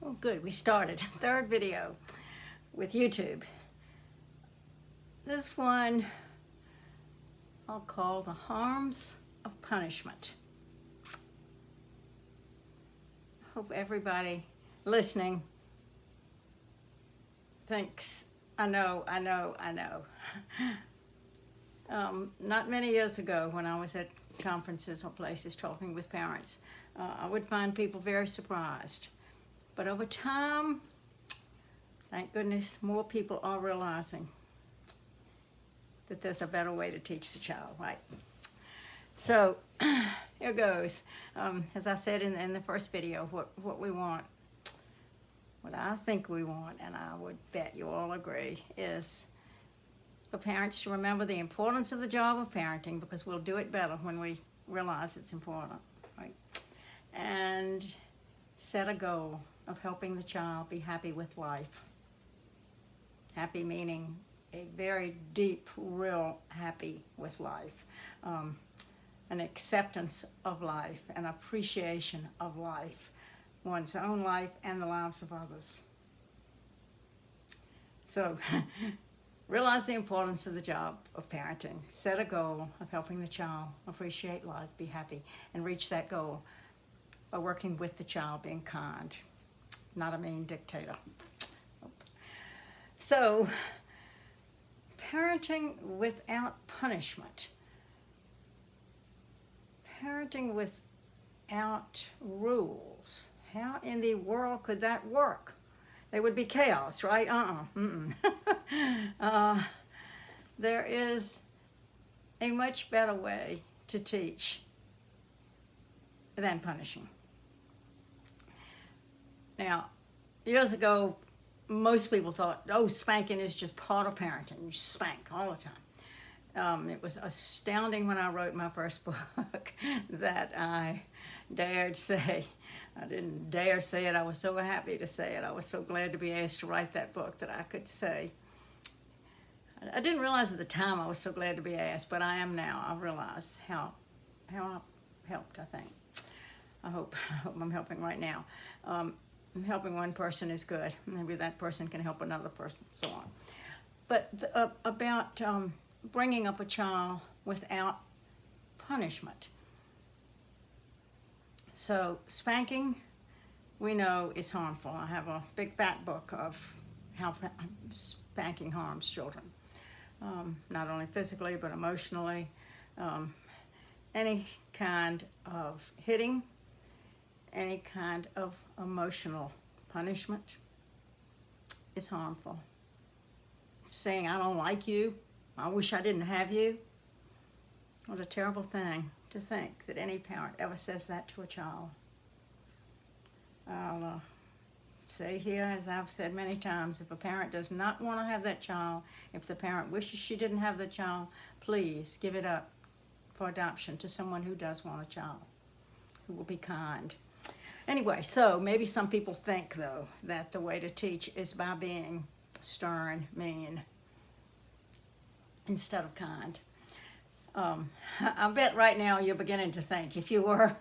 Well, good, we started. Third video with YouTube. This one I'll call the harms of punishment. I hope everybody listening thinks, I know. Not many years ago when I was at conferences or places talking with parents, I would find people very surprised. But over time, thank goodness, more people are realizing that there's a better way to teach the child, right? So, here goes. As I said in the first video, what we want, what I think we want, and I would bet you all agree, is for parents to remember the importance of the job of parenting, because we'll do it better when we realize it's important, right? And set a goal of helping the child be happy with life. Happy meaning a very deep, real happy with life. An acceptance of life, an appreciation of life, one's own life and the lives of others. So, realize the importance of the job of parenting. Set a goal of helping the child appreciate life, be happy, and reach that goal by working with the child, being kind, not a mean dictator. So, parenting without punishment. Parenting without rules. How in the world could that work? There would be chaos, right? There is a much better way to teach than punishing. Now, years ago, most people thought, oh, spanking is just part of parenting. You spank all the time. It was astounding when I wrote my first book that I dared say. I didn't dare say it. I was so happy to say it. I was so glad to be asked to write that book that I could say. I didn't realize at the time I was so glad to be asked, but I am now. I realize how I helped, I think. I hope I'm helping right now. Helping one person is good. Maybe that person can help another person, so on. But about bringing up a child without punishment. So spanking, we know, is harmful. I have a big fat book of how spanking harms children. Not only physically, but emotionally. Any kind of hitting, any kind of emotional punishment is harmful. Saying, I don't like you, I wish I didn't have you. What a terrible thing to think that any parent ever says that to a child. I'll say here, as I've said many times, if a parent does not want to have that child, if the parent wishes she didn't have the child, please give it up for adoption to someone who does want a child, who will be kind. Anyway, so maybe some people think, though, that the way to teach is by being stern, mean, instead of kind. I bet right now you're beginning to think, if you were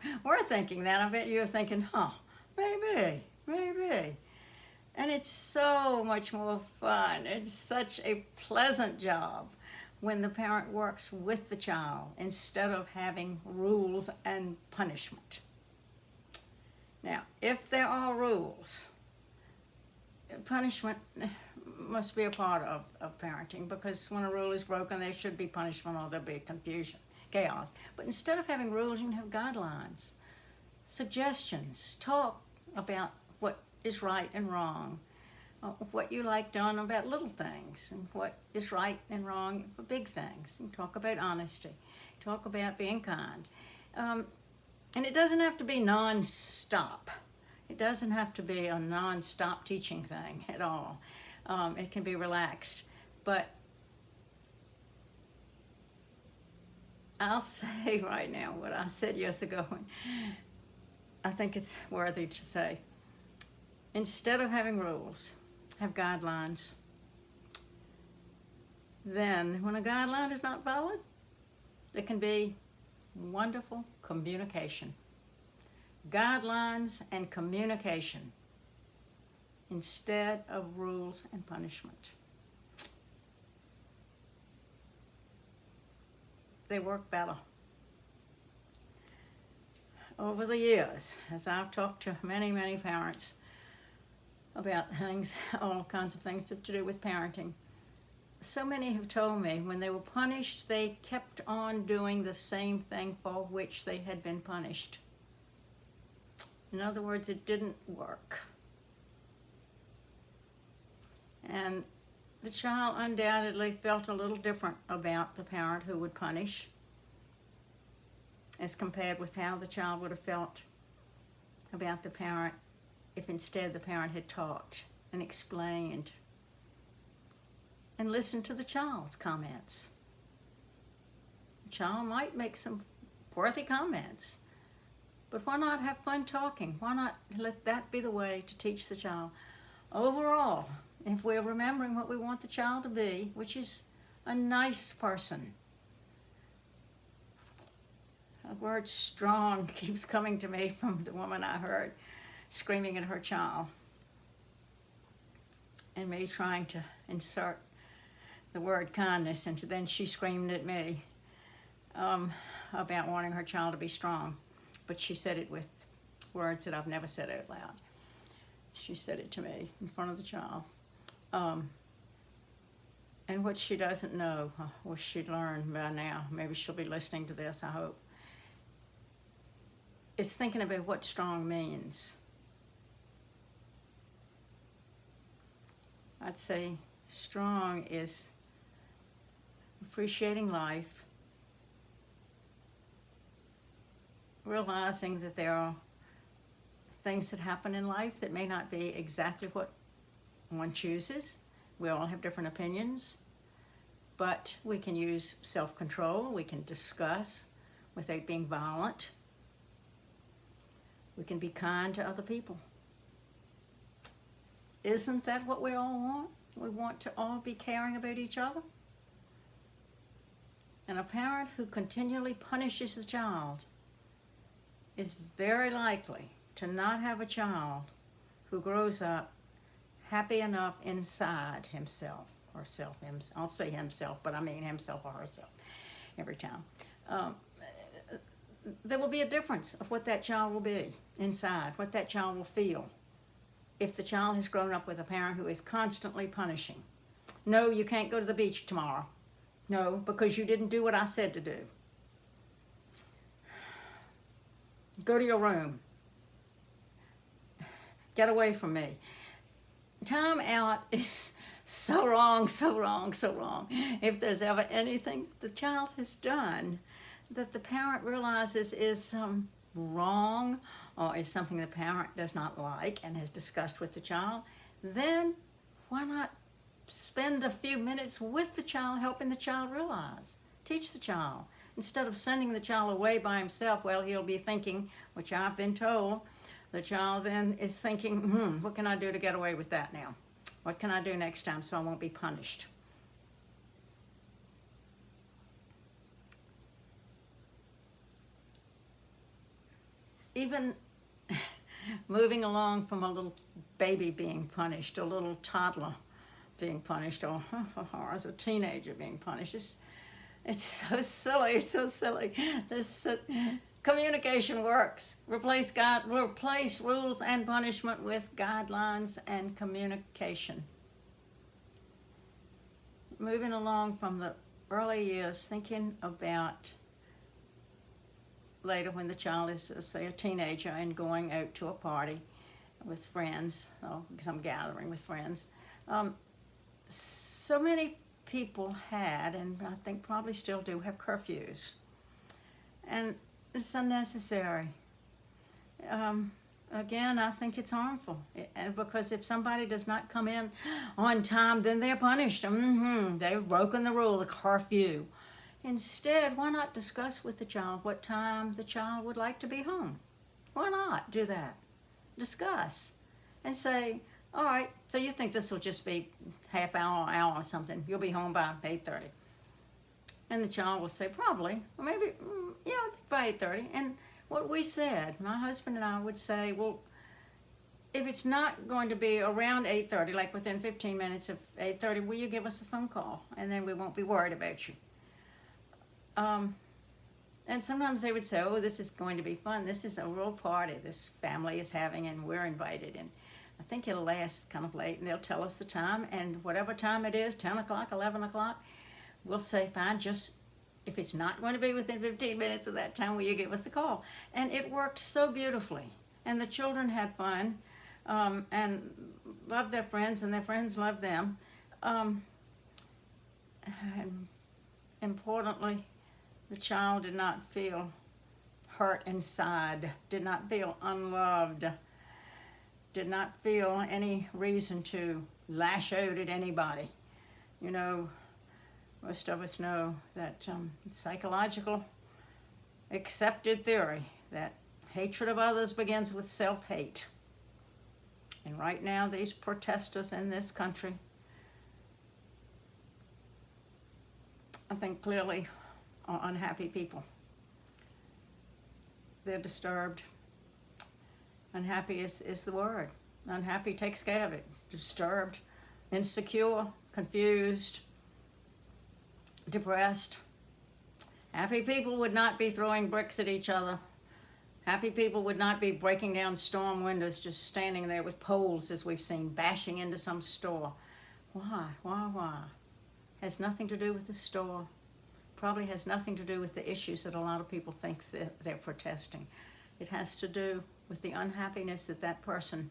thinking that, I bet you're thinking, maybe. And it's so much more fun. It's such a pleasant job when the parent works with the child instead of having rules and punishment. Now, if there are rules, punishment must be a part of parenting, because when a rule is broken, there should be punishment or there'll be confusion, chaos. But instead of having rules, you can have guidelines, suggestions, talk about what is right and wrong, what you like done about little things, and what is right and wrong for big things. And talk about honesty, talk about being kind. And it doesn't have to be non-stop. It doesn't have to be a non-stop teaching thing at all. It can be relaxed. But I'll say right now what I said years ago, and I think it's worthy to say. Instead of having rules, have guidelines. Then, when a guideline is not followed, there can be wonderful communication. Guidelines and communication instead of rules and punishment. They work better. Over the years, as I've talked to many, many parents about things, all kinds of things to do with parenting, so many have told me when they were punished, they kept on doing the same thing for which they had been punished. In other words, it didn't work. And the child undoubtedly felt a little different about the parent who would punish as compared with how the child would have felt about the parent if instead the parent had talked and explained and listened to the child's comments. The child might make some worthy comments, but why not have fun talking? Why not let that be the way to teach the child? Overall, if we're remembering what we want the child to be, which is a nice person. The word strong keeps coming to me from the woman I heard screaming at her child, and me trying to insert the word kindness, and then she screamed at me about wanting her child to be strong. But she said it with words that I've never said out loud. She said it to me in front of the child. And what she doesn't know, or she'd learned by now, maybe she'll be listening to this, I hope, is thinking about what strong means. I'd say strong is appreciating life, realizing that there are things that happen in life that may not be exactly what one chooses. We all have different opinions, but we can use self-control. We can discuss without being violent. We can be kind to other people. Isn't that what we all want? We want to all be caring about each other. And a parent who continually punishes the child is very likely to not have a child who grows up happy enough inside himself or self. I'll say himself, but I mean himself or herself every time. There will be a difference of what that child will be inside, what that child will feel if the child has grown up with a parent who is constantly punishing. No, you can't go to the beach tomorrow. No, because you didn't do what I said to do. Go to your room. Get away from me. Time out is so wrong, so wrong, so wrong. If there's ever anything the child has done that the parent realizes is wrong or is something the parent does not like and has discussed with the child, then why not spend a few minutes with the child helping the child realize? Teach the child. Instead of sending the child away by himself, well, he'll be thinking, which I've been told, the child then is thinking, what can I do to get away with that now? What can I do next time so I won't be punished? Even moving along from a little baby being punished, a little toddler being punished, or as a teenager being punished, it's so silly, it's so silly. Communication works. Replace rules and punishment with guidelines and communication. Moving along from the early years, thinking about later when the child is, say, a teenager and going out to a party with friends, or some gathering with friends. So many people had, and I think probably still do, have curfews. And it's unnecessary. Again, I think it's harmful. Because if somebody does not come in on time, then they're punished. They've broken the rule, the curfew. Instead, why not discuss with the child what time the child would like to be home? Why not do that? Discuss and say, all right, so you think this will just be half hour or something. You'll be home by 8:30. And the child will say, probably, or maybe, by 8:30. And what we said, my husband and I would say, well, if it's not going to be around 8:30, like within 15 minutes of 8:30, will you give us a phone call? And then we won't be worried about you. And sometimes they would say, oh, this is going to be fun. This is a real party this family is having, and we're invited. And I think it'll last kind of late, and they'll tell us the time. And whatever time it is, 10 o'clock, 11 o'clock, we'll say, fine, just if it's not going to be within 15 minutes of that time, will you give us a call? And it worked so beautifully. And the children had fun and loved their friends, and their friends loved them. And importantly, the child did not feel hurt inside, did not feel unloved, did not feel any reason to lash out at anybody. You know, most of us know that psychological accepted theory that hatred of others begins with self-hate. And right now, these protesters in this country, I think clearly are unhappy people. They're disturbed. Unhappy is the word. Unhappy takes care of it. Disturbed, insecure, confused, depressed. Happy people would not be throwing bricks at each other. Happy people would not be breaking down storm windows, just standing there with poles, as we've seen, bashing into some store. Why? Has nothing to do with the store. Probably has nothing to do with the issues that a lot of people think they're protesting. It has to do with the unhappiness that that person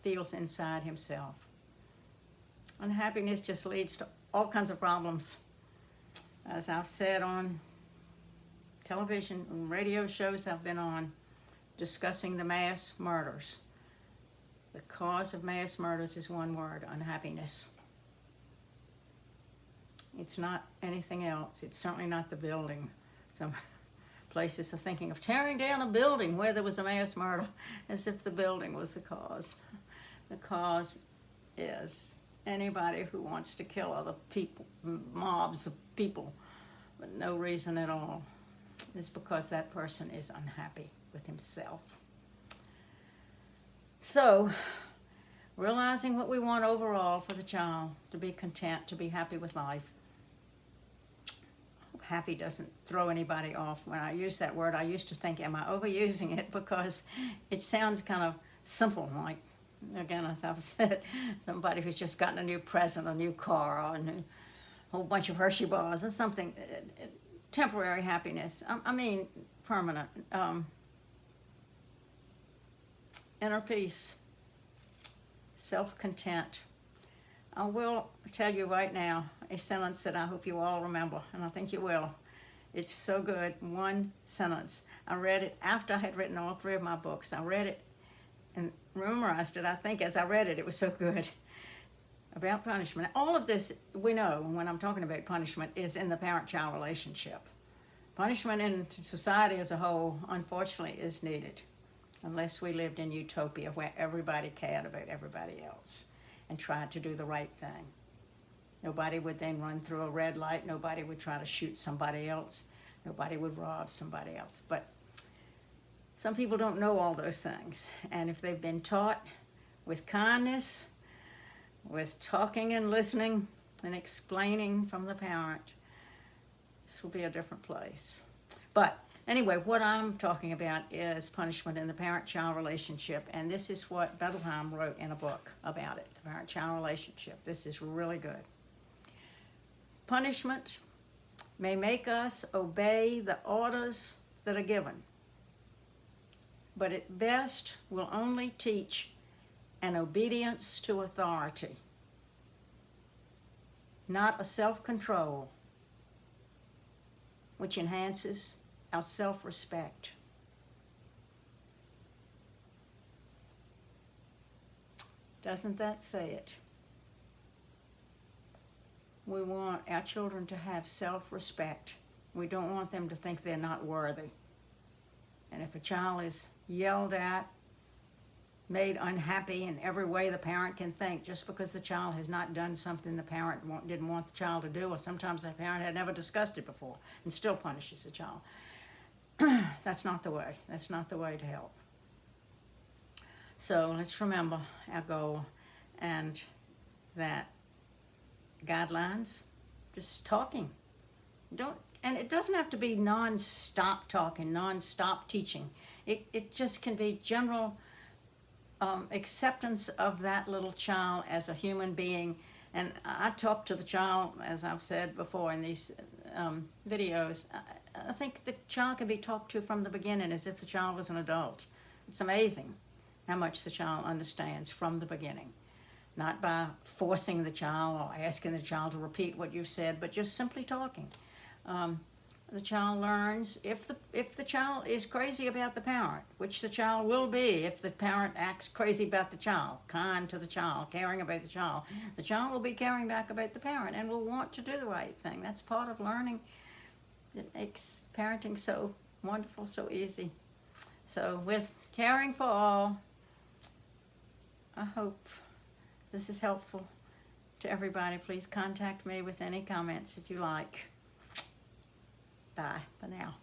feels inside himself. Unhappiness just leads to all kinds of problems. As I've said on television and radio shows I've been on, discussing the mass murders. The cause of mass murders is one word: unhappiness. It's not anything else. It's certainly not the building. Some places are thinking of tearing down a building where there was a mass murder, as if the building was the cause. The cause is anybody who wants to kill other people, mobs of people, for no reason at all. It's because that person is unhappy with himself. So, realizing what we want overall for the child, to be content, to be happy with life. Happy doesn't throw anybody off. When I use that word, I used to think, am I overusing it? Because it sounds kind of simple, like, again, as I've said, somebody who's just gotten a new present, a new car, or a whole bunch of Hershey bars or something. Temporary happiness. I mean, permanent. Inner peace. Self-content. I will tell you right now a sentence that I hope you all remember, and I think you will. It's so good. One sentence. I read it after I had written all three of my books. I read it and memorized it, I think, as I read it. It was so good. About punishment. All of this, we know, when I'm talking about punishment, is in the parent-child relationship. Punishment in society as a whole, unfortunately, is needed, unless we lived in utopia where everybody cared about everybody else and tried to do the right thing. Nobody would then run through a red light. Nobody would try to shoot somebody else. Nobody would rob somebody else. But some people don't know all those things. And if they've been taught with kindness, with talking and listening and explaining from the parent, this will be a different place. But anyway, what I'm talking about is punishment in the parent-child relationship, and this is what Bettelheim wrote in a book about it, the parent-child relationship. This is really good. Punishment may make us obey the orders that are given, but at best will only teach an obedience to authority, not a self-control, which enhances our self-respect. Doesn't that say it? We want our children to have self-respect. We don't want them to think they're not worthy. And if a child is yelled at, made unhappy in every way the parent can think, just because the child has not done something the parent didn't want the child to do, or sometimes the parent had never discussed it before and still punishes the child. That's not the way. That's not the way to help. So let's remember our goal, and that guidelines, just talking. And it doesn't have to be non-stop talking, non-stop teaching. It just can be general acceptance of that little child as a human being. And I talk to the child, as I've said before in these videos. I think the child can be talked to from the beginning as if the child was an adult. It's amazing how much the child understands from the beginning. Not by forcing the child or asking the child to repeat what you've said, but just simply talking. The child learns if the child is crazy about the parent, which the child will be if the parent acts crazy about the child, kind to the child, caring about the child will be caring back about the parent and will want to do the right thing. That's part of learning. It makes parenting so wonderful, so easy. So with caring for all, I hope this is helpful to everybody. Please contact me with any comments if you like. Bye for now.